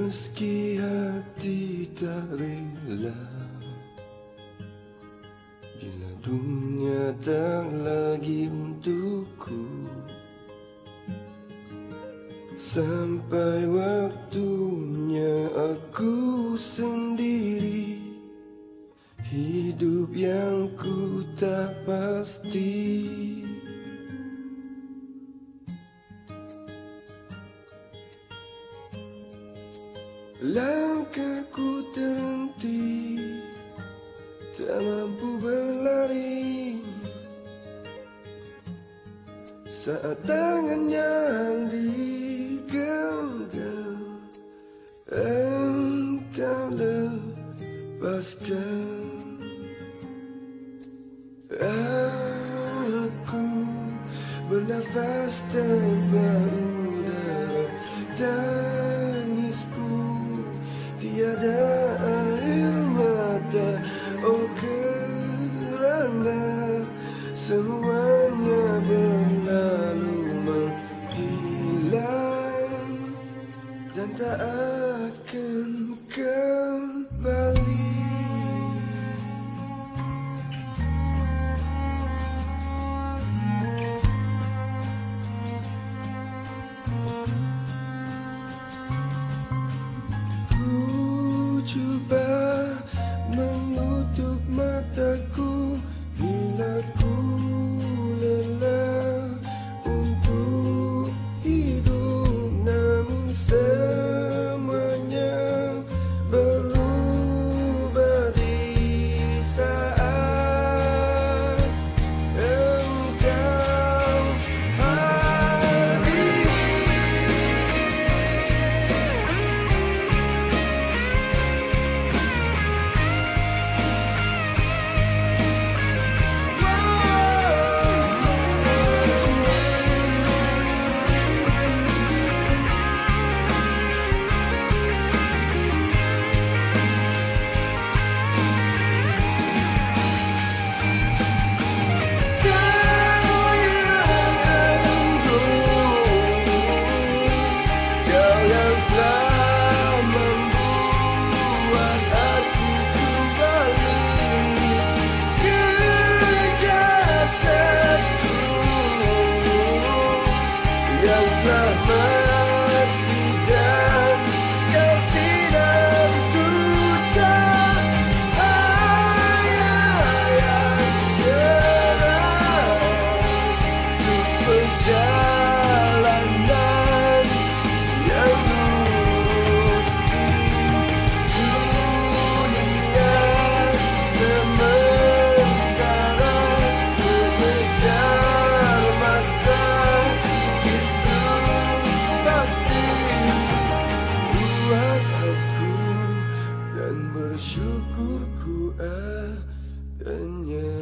Meski hati tak rela, bila dunia tak lagi untukku, sampai waktunya aku sendiri, hidup yang ku tak pasti. Langkahku terhenti, tak mampu berlari, saat tangan yang digenggam engkau lepaskan. Aku bernafas tanpa udara, tangisku tiada air mata. Oh kerana semuanya berlalu menghilang dan tak akan kembali. Coba menutup mataku bila ku lelah untuk hidup, namun semuanya berubah di saat engkau hadir. Bersyukur ku adanya.